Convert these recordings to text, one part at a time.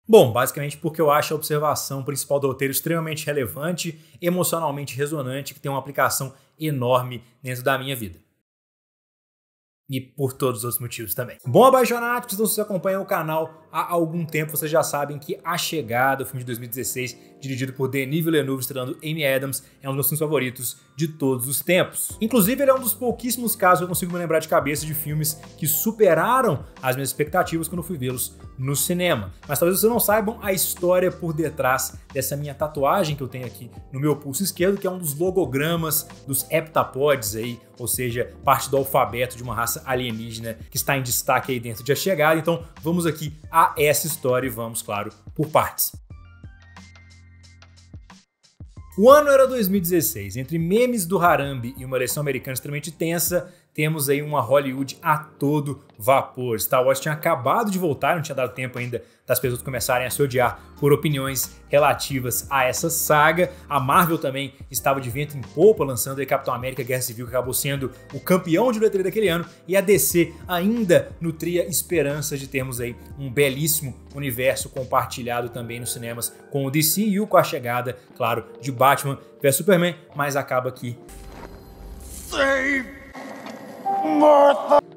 Bom, basicamente porque eu acho a observação principal do roteiro extremamente relevante, emocionalmente resonante, que tem uma aplicação enorme dentro da minha vida. E por todos os outros motivos também. Bom, apaixonados, então se vocês acompanham o canal há algum tempo, vocês já sabem que A Chegada, o filme de 2016, dirigido por Denis Villeneuve, estrelando Amy Adams, é um dos meus filmes favoritos de todos os tempos. Inclusive, ele é um dos pouquíssimos casos que eu consigo me lembrar de cabeça de filmes que superaram as minhas expectativas quando eu fui vê-los no cinema. Mas talvez vocês não saibam a história por detrás dessa minha tatuagem que eu tenho aqui no meu pulso esquerdo, que é um dos logogramas dos heptapods aí, ou seja, parte do alfabeto de uma raça alienígena que está em destaque aí dentro de A Chegada. Então vamos aqui a essa história e vamos, claro, por partes. O ano era 2016. Entre memes do Harambe e uma eleição americana extremamente tensa, temos aí uma Hollywood a todo vapor. Star Wars tinha acabado de voltar, não tinha dado tempo ainda das pessoas começarem a se odiar por opiniões relativas a essa saga. A Marvel também estava de vento em popa, lançando aí Capitão América Guerra Civil, que acabou sendo o campeão de bilheteria daquele ano, e a DC ainda nutria esperanças de termos aí um belíssimo universo compartilhado também nos cinemas com o DCU, com a chegada, claro, de Batman vs Superman, mas acaba que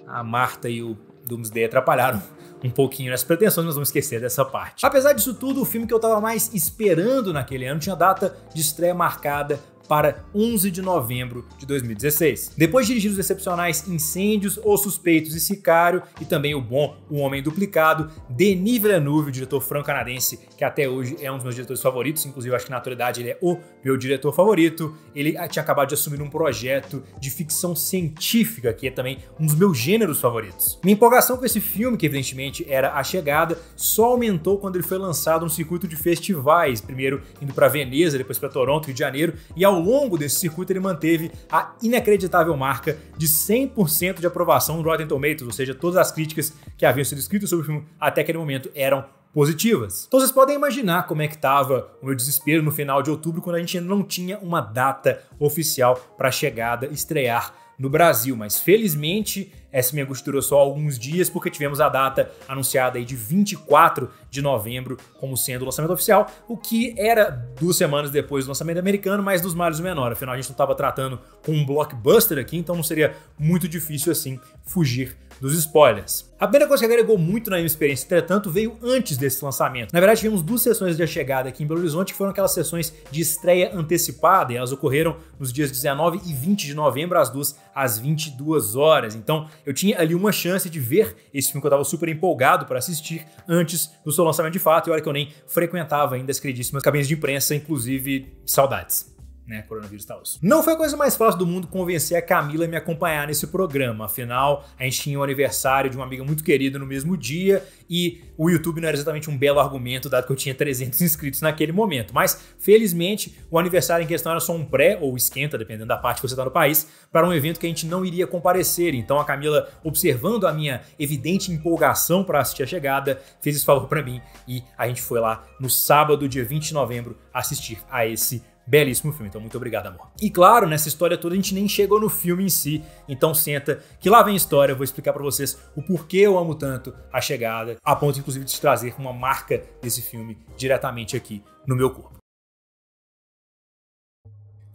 a Marta e o Doomsday atrapalharam um pouquinho nas pretensões, mas vamos esquecer dessa parte. Apesar disso tudo, o filme que eu tava mais esperando naquele ano tinha data de estreia marcada para 11 de novembro de 2016. Depois de dirigir os excepcionais Incêndios, Os Suspeitos e Sicário, e também o bom O Homem Duplicado, Denis Villeneuve, o diretor franco-canadense, que até hoje é um dos meus diretores favoritos, inclusive eu acho que na atualidade ele é o meu diretor favorito, ele tinha acabado de assumir um projeto de ficção científica, que é também um dos meus gêneros favoritos. Minha empolgação com esse filme, que evidentemente era A Chegada, só aumentou quando ele foi lançado no circuito de festivais, primeiro indo para Veneza, depois para Toronto, Rio de Janeiro, e ao longo desse circuito ele manteve a inacreditável marca de 100% de aprovação no Rotten Tomatoes, ou seja, todas as críticas que haviam sido escritas sobre o filme até aquele momento eram positivas. Então vocês podem imaginar como é que estava o meu desespero no final de outubro, quando a gente ainda não tinha uma data oficial para a chegada estrear no Brasil, mas felizmente essa minha angústia durou só alguns dias, porque tivemos a data anunciada aí de 24 de novembro como sendo o lançamento oficial, o que era 2 semanas depois do lançamento americano, mas dos males o menor. Afinal, a gente não estava tratando com um blockbuster aqui, então não seria muito difícil assim fugir dos spoilers. A primeira coisa que agregou muito na minha experiência, entretanto, veio antes desse lançamento. Na verdade, tivemos 2 sessões de A Chegada aqui em Belo Horizonte, que foram aquelas sessões de estreia antecipada, e elas ocorreram nos dias 19 e 20 de novembro, as duas às 22 horas. Então, eu tinha ali uma chance de ver esse filme que eu estava super empolgado para assistir antes do seu lançamento de fato, e olha que eu nem frequentava ainda as queridíssimas cabines de imprensa, inclusive saudades. Né, coronavírus tá osso. Não foi a coisa mais fácil do mundo convencer a Camila a me acompanhar nesse programa, afinal a gente tinha o aniversário de uma amiga muito querida no mesmo dia e o YouTube não era exatamente um belo argumento, dado que eu tinha 300 inscritos naquele momento, mas felizmente o aniversário em questão era só um pré ou esquenta, dependendo da parte que você tá no país, para um evento que a gente não iria comparecer. Então a Camila, observando a minha evidente empolgação para assistir A Chegada, fez esse favor para mim e a gente foi lá no sábado, dia 20 de novembro, assistir a esse belíssimo filme, então muito obrigado, amor. E claro, nessa história toda a gente nem chegou no filme em si, então senta que lá vem a história, eu vou explicar pra vocês o porquê eu amo tanto A Chegada, a ponto inclusive de te trazer uma marca desse filme diretamente aqui no meu corpo.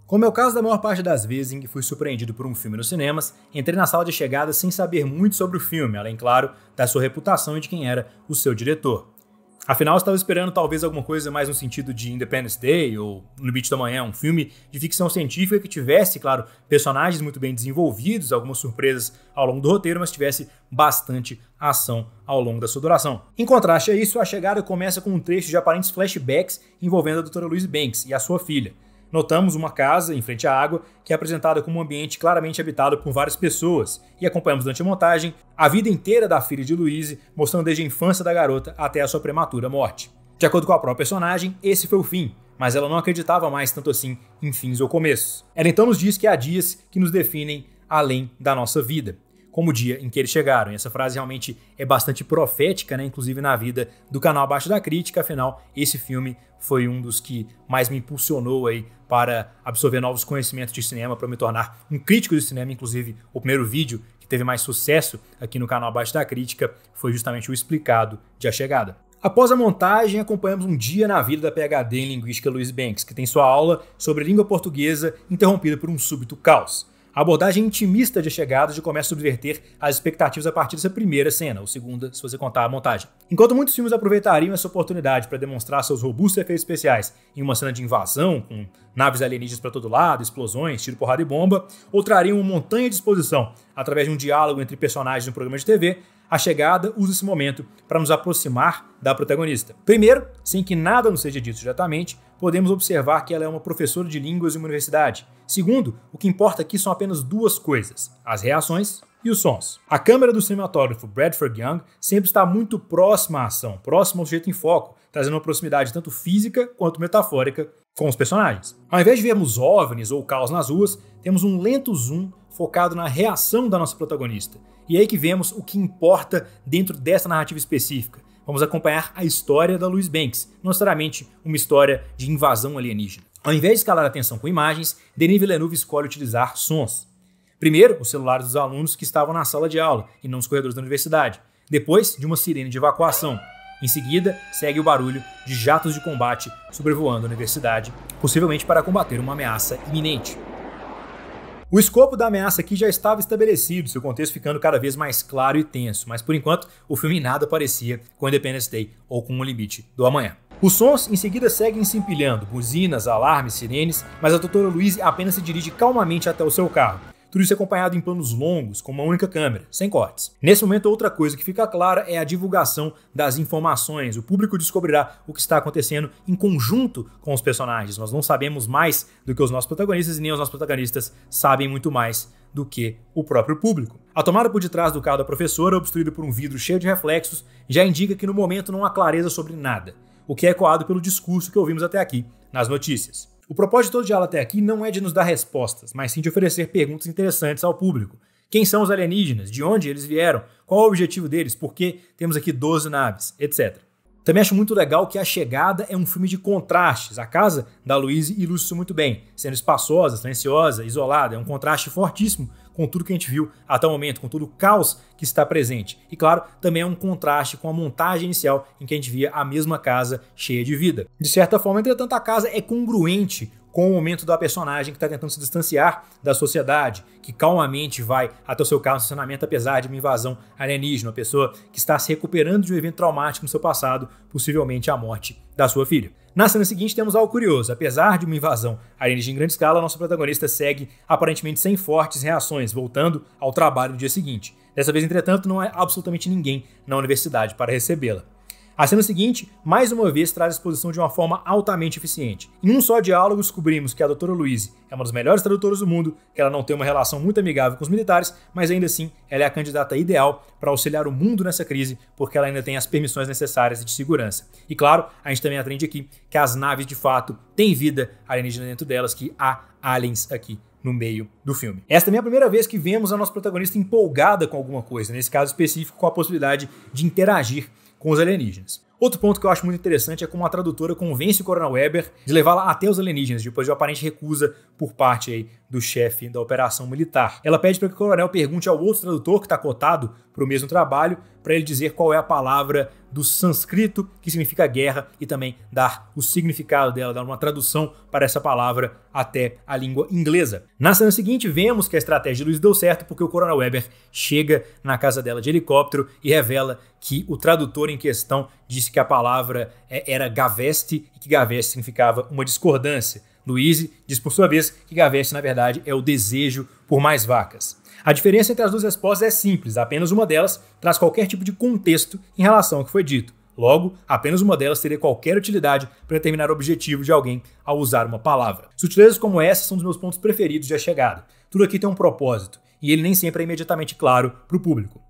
Como é o caso da maior parte das vezes em que fui surpreendido por um filme nos cinemas, entrei na sala de chegada sem saber muito sobre o filme, além, claro, da sua reputação e de quem era o seu diretor. Afinal, eu estava esperando talvez alguma coisa mais no sentido de Independence Day ou No Limite da Manhã, um filme de ficção científica que tivesse, claro, personagens muito bem desenvolvidos, algumas surpresas ao longo do roteiro, mas tivesse bastante ação ao longo da sua duração. Em contraste a isso, A Chegada começa com um trecho de aparentes flashbacks envolvendo a Dra. Louise Banks e a sua filha. Notamos uma casa em frente à água que é apresentada como um ambiente claramente habitado por várias pessoas e acompanhamos durante a montagem a vida inteira da filha de Louise, mostrando desde a infância da garota até a sua prematura morte. De acordo com a própria personagem, esse foi o fim, mas ela não acreditava mais tanto assim em fins ou começos. Ela então nos diz que há dias que nos definem além da nossa vida, como o dia em que eles chegaram. E essa frase realmente é bastante profética, né? Inclusive na vida do canal Abaixo da Crítica, afinal, esse filme foi um dos que mais me impulsionou aí para absorver novos conhecimentos de cinema, para me tornar um crítico de cinema. Inclusive, o primeiro vídeo que teve mais sucesso aqui no canal Abaixo da Crítica foi justamente o explicado de A Chegada. Após a montagem, acompanhamos um dia na vida da PhD em Linguística Louise Banks, que tem sua aula sobre língua portuguesa interrompida por um súbito caos. A abordagem intimista de A Chegada já começa a subverter as expectativas a partir dessa primeira cena, ou segunda, se você contar a montagem. Enquanto muitos filmes aproveitariam essa oportunidade para demonstrar seus robustos efeitos especiais em uma cena de invasão, com naves alienígenas para todo lado, explosões, tiro, porrada e bomba, ou trariam uma montanha de exposição através de um diálogo entre personagens no programa de TV, A Chegada usa esse momento para nos aproximar da protagonista. Primeiro, sem que nada nos seja dito diretamente, podemos observar que ela é uma professora de línguas em uma universidade. Segundo, o que importa aqui são apenas duas coisas: as reações e os sons. A câmera do cinematógrafo Bradford Young sempre está muito próxima à ação, próxima ao sujeito em foco, trazendo uma proximidade tanto física quanto metafórica com os personagens. Ao invés de vermos OVNIs ou caos nas ruas, temos um lento zoom focado na reação da nossa protagonista. E é aí que vemos o que importa dentro dessa narrativa específica. Vamos acompanhar a história da Louise Banks, não necessariamente uma história de invasão alienígena. Ao invés de escalar a atenção com imagens, Denis Villeneuve escolhe utilizar sons. Primeiro, os celulares dos alunos que estavam na sala de aula e não nos corredores da universidade. Depois, de uma sirene de evacuação. Em seguida, segue o barulho de jatos de combate sobrevoando a universidade, possivelmente para combater uma ameaça iminente. O escopo da ameaça aqui já estava estabelecido, seu contexto ficando cada vez mais claro e tenso, mas por enquanto o filme nada parecia com Independence Day ou com O Limite do Amanhã. Os sons em seguida seguem se empilhando, buzinas, alarmes, sirenes, mas a doutora Louise apenas se dirige calmamente até o seu carro. Tudo isso acompanhado em planos longos, com uma única câmera, sem cortes. Nesse momento, outra coisa que fica clara é a divulgação das informações. O público descobrirá o que está acontecendo em conjunto com os personagens. Nós não sabemos mais do que os nossos protagonistas e nem os nossos protagonistas sabem muito mais do que o próprio público. A tomada por detrás do carro da professora, obstruída por um vidro cheio de reflexos, já indica que no momento não há clareza sobre nada, o que é ecoado pelo discurso que ouvimos até aqui nas notícias. O propósito de todo diálogo até aqui não é de nos dar respostas, mas sim de oferecer perguntas interessantes ao público. Quem são os alienígenas? De onde eles vieram? Qual é o objetivo deles? Por que temos aqui 12 naves? Etc. Também acho muito legal que A Chegada é um filme de contrastes. A casa da Louise ilustra isso muito bem, sendo espaçosa, silenciosa, isolada. É um contraste fortíssimo com tudo que a gente viu até o momento, com todo o caos que está presente. E claro, também é um contraste com a montagem inicial em que a gente via a mesma casa cheia de vida. De certa forma, entretanto, a casa é congruente com o momento da personagem que está tentando se distanciar da sociedade, que calmamente vai até o seu carro de estacionamento apesar de uma invasão alienígena, uma pessoa que está se recuperando de um evento traumático no seu passado, possivelmente a morte da sua filha. Na cena seguinte temos algo curioso. Apesar de uma invasão alienígena em grande escala, nossa protagonista segue aparentemente sem fortes reações, voltando ao trabalho no dia seguinte. Dessa vez, entretanto, não há absolutamente ninguém na universidade para recebê-la. A cena seguinte, mais uma vez, traz a exposição de uma forma altamente eficiente. Em um só diálogo, descobrimos que a doutora Louise é uma das melhores tradutoras do mundo, que ela não tem uma relação muito amigável com os militares, mas ainda assim, ela é a candidata ideal para auxiliar o mundo nessa crise, porque ela ainda tem as permissões necessárias de segurança. E claro, a gente também aprende aqui que as naves, de fato, têm vida alienígena dentro delas, que há aliens aqui no meio do filme. Essa também é a primeira vez que vemos a nossa protagonista empolgada com alguma coisa, nesse caso específico com a possibilidade de interagir com os alienígenas. Outro ponto que eu acho muito interessante é como a tradutora convence o Coronel Weber de levá-la até os alienígenas, depois de uma aparente recusa por parte aí do chefe da operação militar. Ela pede para que o coronel pergunte ao outro tradutor que está cotado para o mesmo trabalho, para ele dizer qual é a palavra do sânscrito, que significa guerra, e também dar o significado dela, dar uma tradução para essa palavra até a língua inglesa. Na cena seguinte, vemos que a estratégia de Louise deu certo porque o Coronel Weber chega na casa dela de helicóptero e revela que o tradutor em questão disse que a palavra era gaveste e que gaveste significava uma discordância. Louise diz por sua vez que gaveste na verdade é o desejo por mais vacas. A diferença entre as duas respostas é simples, apenas uma delas traz qualquer tipo de contexto em relação ao que foi dito. Logo, apenas uma delas teria qualquer utilidade para determinar o objetivo de alguém ao usar uma palavra. Sutilezas como essa são dos meus pontos preferidos de A Chegada. Tudo aqui tem um propósito, e ele nem sempre é imediatamente claro para o público.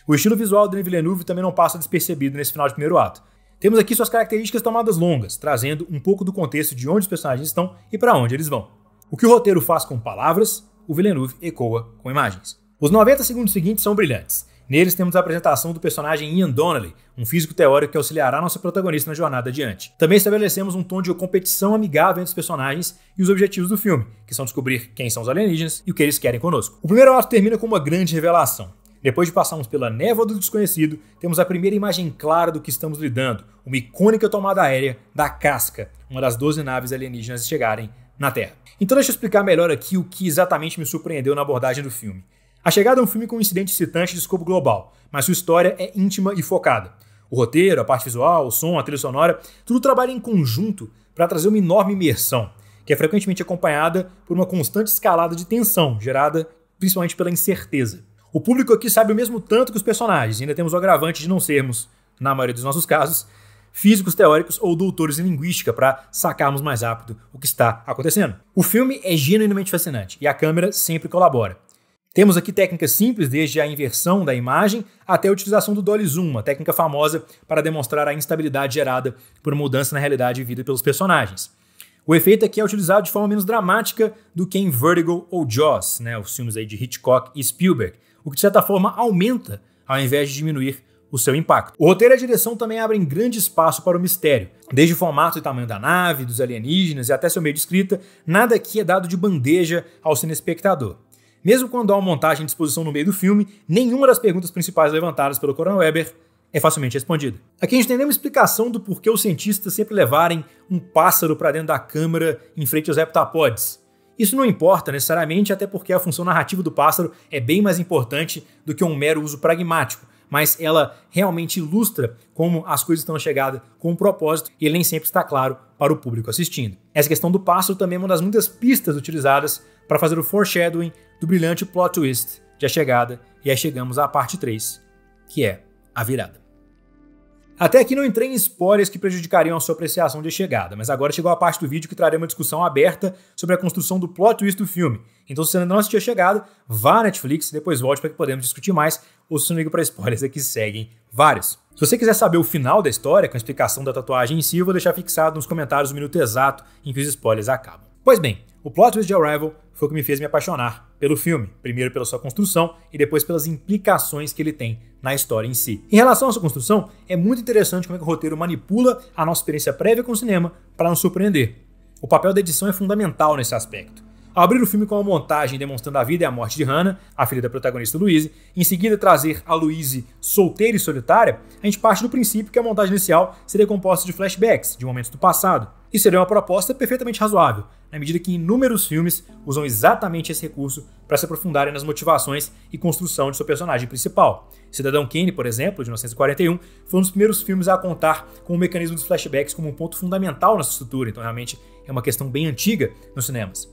O estilo visual do Denis Villeneuve também não passa despercebido nesse final de primeiro ato. Temos aqui suas características tomadas longas, trazendo um pouco do contexto de onde os personagens estão e para onde eles vão. O que o roteiro faz com palavras, o Villeneuve ecoa com imagens. Os 90 segundos seguintes são brilhantes. Neles temos a apresentação do personagem Ian Donnelly, um físico teórico que auxiliará nossa protagonista na jornada adiante. Também estabelecemos um tom de competição amigável entre os personagens e os objetivos do filme, que são descobrir quem são os alienígenas e o que eles querem conosco. O primeiro ato termina com uma grande revelação. Depois de passarmos pela névoa do desconhecido, temos a primeira imagem clara do que estamos lidando, uma icônica tomada aérea da Casca, uma das 12 naves alienígenas chegarem na Terra. Então deixa eu explicar melhor aqui o que exatamente me surpreendeu na abordagem do filme. A Chegada é um filme com um incidente excitante de escopo global, mas sua história é íntima e focada. O roteiro, a parte visual, o som, a trilha sonora, tudo trabalha em conjunto para trazer uma enorme imersão, que é frequentemente acompanhada por uma constante escalada de tensão, gerada principalmente pela incerteza. O público aqui sabe o mesmo tanto que os personagens, e ainda temos o agravante de não sermos, na maioria dos nossos casos, físicos teóricos ou doutores em linguística para sacarmos mais rápido o que está acontecendo. O filme é genuinamente fascinante e a câmera sempre colabora. Temos aqui técnicas simples, desde a inversão da imagem até a utilização do dolly zoom, uma técnica famosa para demonstrar a instabilidade gerada por mudança na realidade vivida pelos personagens. O efeito aqui é utilizado de forma menos dramática do que em Vertigo ou Jaws, os filmes aí de Hitchcock e Spielberg, o que de certa forma aumenta ao invés de diminuir o seu impacto. O roteiro e a direção também abrem grande espaço para o mistério. Desde o formato e tamanho da nave, dos alienígenas e até seu meio de escrita, nada aqui é dado de bandeja ao cinespectador. Mesmo quando há uma montagem de exposição no meio do filme, nenhuma das perguntas principais levantadas pelo Coronel Weber é facilmente respondida. Aqui a gente tem nenhuma explicação do porquê os cientistas sempre levarem um pássaro para dentro da câmara em frente aos heptapods. Isso não importa necessariamente, até porque a função narrativa do pássaro é bem mais importante do que um mero uso pragmático, mas ela realmente ilustra como as coisas estão chegadas com um propósito e ele nem sempre está claro para o público assistindo. Essa questão do pássaro também é uma das muitas pistas utilizadas para fazer o foreshadowing do brilhante plot twist de A Chegada, e aí chegamos à parte 3, que é a virada. Até aqui não entrei em spoilers que prejudicariam a sua apreciação de A Chegada, mas agora chegou a parte do vídeo que trarei uma discussão aberta sobre a construção do plot twist do filme. Então se você ainda não assistiu A Chegada, vá à Netflix e depois volte para que podemos discutir mais, ou se não liga para spoilers aqui seguem vários. Se você quiser saber o final da história, com a explicação da tatuagem em si, eu vou deixar fixado nos comentários o minuto exato em que os spoilers acabam. Pois bem, o plot twist de Arrival foi o que me fez me apaixonar pelo filme, primeiro pela sua construção e depois pelas implicações que ele tem na história em si. Em relação à sua construção, é muito interessante como é que o roteiro manipula a nossa experiência prévia com o cinema para nos surpreender. O papel da edição é fundamental nesse aspecto. Ao abrir o filme com uma montagem demonstrando a vida e a morte de Hannah, a filha da protagonista Louise, em seguida trazer a Louise solteira e solitária, a gente parte do princípio que a montagem inicial seria composta de flashbacks, de momentos do passado. Isso seria uma proposta perfeitamente razoável, na medida que inúmeros filmes usam exatamente esse recurso para se aprofundarem nas motivações e construção de seu personagem principal. Cidadão Kane, por exemplo, de 1941, foi um dos primeiros filmes a contar com o mecanismo dos flashbacks como um ponto fundamental na sua estrutura, então realmente é uma questão bem antiga nos cinemas.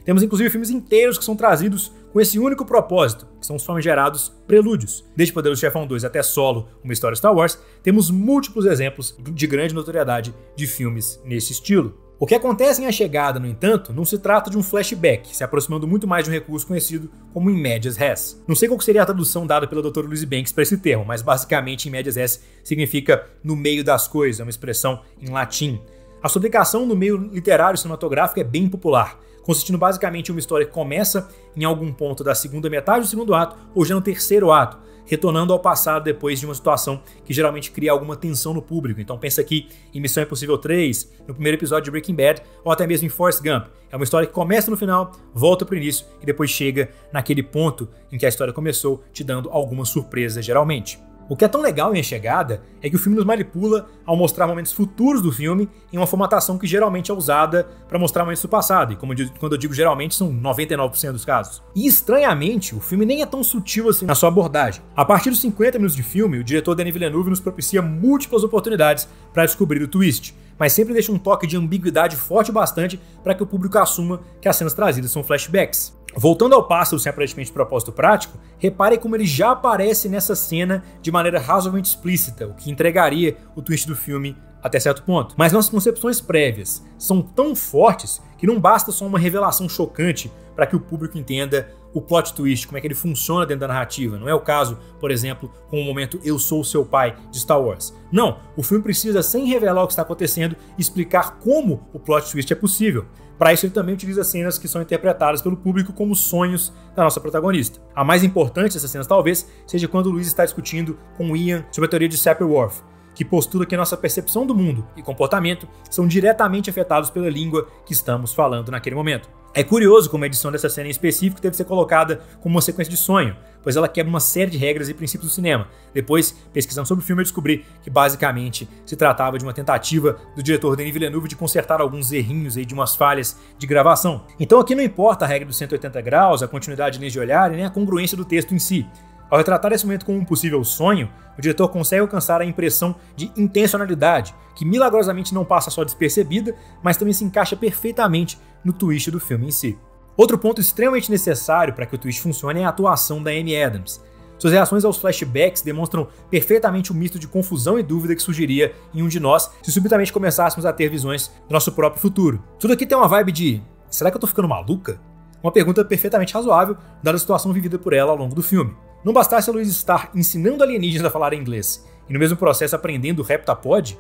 Temos inclusive filmes inteiros que são trazidos com esse único propósito, que são os famigerados prelúdios. Desde Poderoso Chefão 2 até Solo, uma história Star Wars, temos múltiplos exemplos de grande notoriedade de filmes nesse estilo. O que acontece em A Chegada, no entanto, não se trata de um flashback, se aproximando muito mais de um recurso conhecido como in medias res. Não sei qual seria a tradução dada pela Dra. Louise Banks para esse termo, mas basicamente in medias res significa no meio das coisas, é uma expressão em latim. A sua aplicação no meio literário e cinematográfico é bem popular, consistindo basicamente em uma história que começa em algum ponto da segunda metade do segundo ato ou já no terceiro ato, retornando ao passado depois de uma situação que geralmente cria alguma tensão no público. Então pensa aqui em Missão Impossível 3, no primeiro episódio de Breaking Bad, ou até mesmo em Forrest Gump. É uma história que começa no final, volta para o início e depois chega naquele ponto em que a história começou, te dando alguma surpresa geralmente. O que é tão legal em A Chegada é que o filme nos manipula ao mostrar momentos futuros do filme em uma formatação que geralmente é usada para mostrar momentos do passado, e quando eu digo geralmente são 99% dos casos. E estranhamente, o filme nem é tão sutil assim na sua abordagem. A partir dos 50 minutos de filme, o diretor Denis Villeneuve nos propicia múltiplas oportunidades para descobrir o twist, mas sempre deixa um toque de ambiguidade forte bastante para que o público assuma que as cenas trazidas são flashbacks. Voltando ao pássaro sem aparentemente propósito prático, repare como ele já aparece nessa cena de maneira razoavelmente explícita, o que entregaria o twist do filme até certo ponto. Mas nossas concepções prévias são tão fortes que não basta só uma revelação chocante para que o público entenda o plot twist, como é que ele funciona dentro da narrativa. Não é o caso, por exemplo, com o momento Eu Sou o Seu Pai de Star Wars. Não, o filme precisa, sem revelar o que está acontecendo, explicar como o plot twist é possível. Para isso ele também utiliza cenas que são interpretadas pelo público como sonhos da nossa protagonista. A mais importante dessas cenas talvez seja quando o Luiz está discutindo com o Ian sobre a teoria de Sapir-Whorf, que postula que nossa percepção do mundo e comportamento são diretamente afetados pela língua que estamos falando naquele momento. É curioso como a edição dessa cena em específico teve que ser colocada como uma sequência de sonho, pois ela quebra uma série de regras e princípios do cinema. Depois, pesquisando sobre o filme, eu descobri que basicamente se tratava de uma tentativa do diretor Denis Villeneuve de consertar alguns errinhos aí de umas falhas de gravação. Então aqui não importa a regra dos 180 graus, a continuidade de linhas de olhar e nem a congruência do texto em si. Ao retratar esse momento como um possível sonho, o diretor consegue alcançar a impressão de intencionalidade, que milagrosamente não passa só despercebida, mas também se encaixa perfeitamente no twist do filme em si. Outro ponto extremamente necessário para que o twist funcione é a atuação da Amy Adams. Suas reações aos flashbacks demonstram perfeitamente o misto de confusão e dúvida que surgiria em um de nós se subitamente começássemos a ter visões do nosso próprio futuro. Tudo aqui tem uma vibe de: será que eu tô ficando maluca? Uma pergunta perfeitamente razoável, dada a situação vivida por ela ao longo do filme. Não bastasse a Louise estar ensinando alienígenas a falar inglês e no mesmo processo aprendendo o heptapod,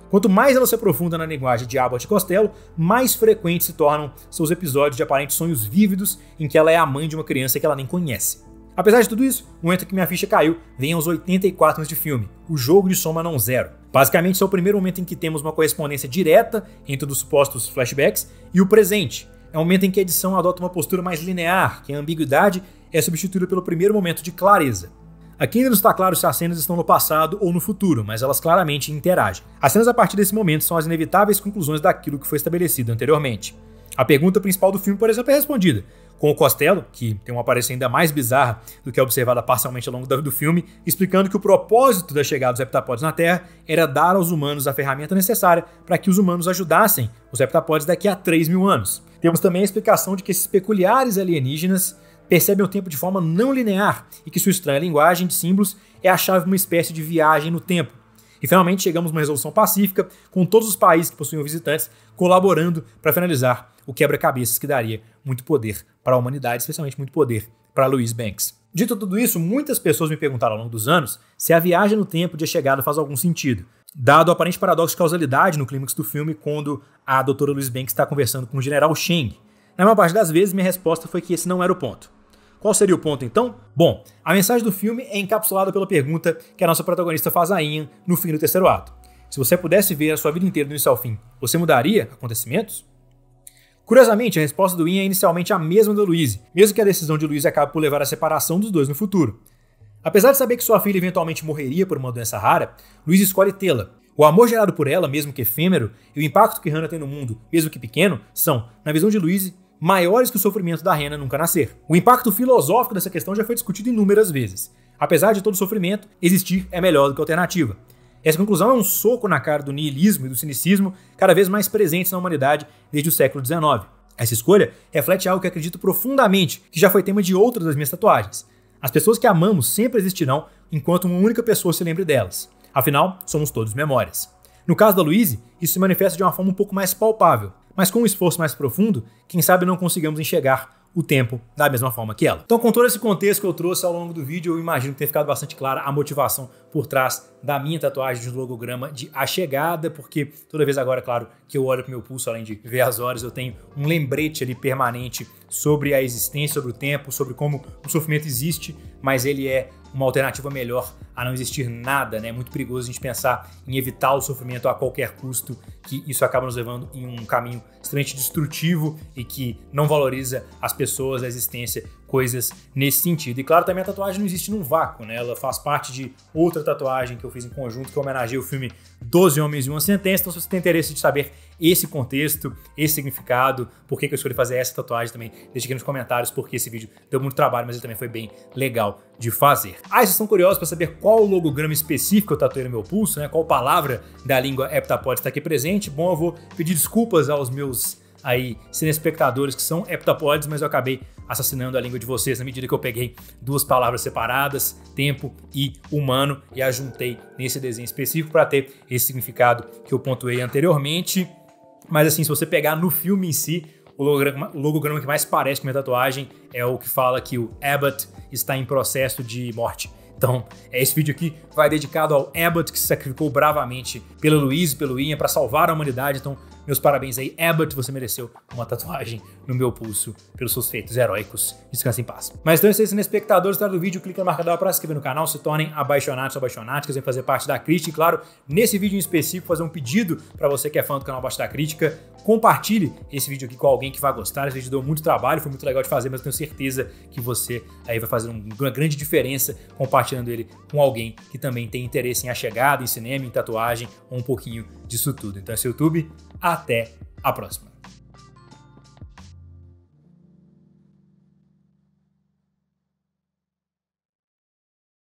quanto mais ela se aprofunda na linguagem de Abbott e Costello, mais frequentes se tornam seus episódios de aparentes sonhos vívidos em que ela é a mãe de uma criança que ela nem conhece. Apesar de tudo isso, o momento que minha ficha caiu vem aos 84 anos de filme, o jogo de soma não zero. Basicamente, esse é o primeiro momento em que temos uma correspondência direta entre os supostos flashbacks e o presente. É o momento em que a edição adota uma postura mais linear, que a ambiguidade é substituída pelo primeiro momento de clareza. Aqui ainda não está claro se as cenas estão no passado ou no futuro, mas elas claramente interagem. As cenas a partir desse momento são as inevitáveis conclusões daquilo que foi estabelecido anteriormente. A pergunta principal do filme, por exemplo, é respondida, com o Costello, que tem uma aparência ainda mais bizarra do que é observada parcialmente ao longo do filme, explicando que o propósito da chegada dos heptapods na Terra era dar aos humanos a ferramenta necessária para que os humanos ajudassem os heptapods daqui a 3.000 anos. Temos também a explicação de que esses peculiares alienígenas percebem o tempo de forma não linear e que sua estranha linguagem de símbolos é a chave de uma espécie de viagem no tempo. E finalmente chegamos a uma resolução pacífica, com todos os países que possuíam visitantes colaborando para finalizar o quebra-cabeças que daria muito poder para a humanidade, especialmente muito poder para Louise Banks. Dito tudo isso, muitas pessoas me perguntaram ao longo dos anos se a viagem no tempo de A Chegada faz algum sentido, dado o aparente paradoxo de causalidade no clímax do filme quando a doutora Louise Banks está conversando com o general Cheng. Na maior parte das vezes, minha resposta foi que esse não era o ponto. Qual seria o ponto, então? Bom, a mensagem do filme é encapsulada pela pergunta que a nossa protagonista faz a Ian no fim do terceiro ato. Se você pudesse ver a sua vida inteira do início ao fim, você mudaria acontecimentos? Curiosamente, a resposta do Ian é inicialmente a mesma da Louise, mesmo que a decisão de Louise acabe por levar à separação dos dois no futuro. Apesar de saber que sua filha eventualmente morreria por uma doença rara, Louise escolhe tê-la. O amor gerado por ela, mesmo que efêmero, e o impacto que Hannah tem no mundo, mesmo que pequeno, são, na visão de Louise, maiores que o sofrimento da Hannah nunca nascer. O impacto filosófico dessa questão já foi discutido inúmeras vezes. Apesar de todo o sofrimento, existir é melhor do que a alternativa. Essa conclusão é um soco na cara do niilismo e do cinicismo cada vez mais presentes na humanidade desde o século XIX. Essa escolha reflete algo que acredito profundamente, que já foi tema de outras das minhas tatuagens. As pessoas que amamos sempre existirão enquanto uma única pessoa se lembre delas. Afinal, somos todos memórias. No caso da Louise, isso se manifesta de uma forma um pouco mais palpável, mas com um esforço mais profundo, quem sabe não consigamos enxergar o tempo da mesma forma que ela. Então, com todo esse contexto que eu trouxe ao longo do vídeo, eu imagino que tenha ficado bastante clara a motivação por trás da minha tatuagem de logograma de A Chegada, porque toda vez agora, claro, que eu olho pro meu pulso, além de ver as horas, eu tenho um lembrete ali permanente sobre a existência, sobre o tempo, sobre como o sofrimento existe, mas ele é uma alternativa melhor a não existir nada, né? É muito perigoso a gente pensar em evitar o sofrimento a qualquer custo, que isso acaba nos levando em um caminho extremamente destrutivo e que não valoriza as pessoas, a existência, coisas nesse sentido. E claro, também a tatuagem não existe num vácuo, né? Ela faz parte de outra tatuagem que eu fiz em conjunto, que homenageia o filme 12 Homens e uma Sentença. Então, se você tem interesse de saber esse contexto, esse significado, por que eu escolhi fazer essa tatuagem também, deixe aqui nos comentários, porque esse vídeo deu muito trabalho, mas ele também foi bem legal de fazer. Ah, vocês estão curiosos para saber qual logograma específico eu tatuei no meu pulso, né? Qual palavra da língua heptapode está aqui presente? Bom, eu vou pedir desculpas aos meus cinespectadores que são heptapodes, mas eu acabei assassinando a língua de vocês na medida que eu peguei duas palavras separadas, tempo e humano, e as juntei nesse desenho específico para ter esse significado que eu pontuei anteriormente. Mas assim, se você pegar no filme em si, o logograma que mais parece com a minha tatuagem é o que fala que o Abbott está em processo de morte. Então, esse vídeo aqui vai dedicado ao Abbott, que se sacrificou bravamente pela Louise, pelo Ian, para salvar a humanidade. Então, Meus parabéns aí, Abbott, você mereceu uma tatuagem no meu pulso pelos seus feitos heróicos. Descanse em paz. Mas então, se espectadores do vídeo, clica no marcador para se inscrever no canal, se tornem apaixonados ou apaixonáticas em fazer parte da crítica. E claro, nesse vídeo em específico, fazer um pedido para você que é fã do canal Abaixo da Crítica, compartilhe esse vídeo aqui com alguém que vai gostar. Esse vídeo deu muito trabalho, foi muito legal de fazer, mas eu tenho certeza que você aí vai fazer uma grande diferença compartilhando ele com alguém que também tem interesse em achegada, em cinema, em tatuagem, ou um pouquinho disso tudo. Então esse é o YouTube, até a próxima.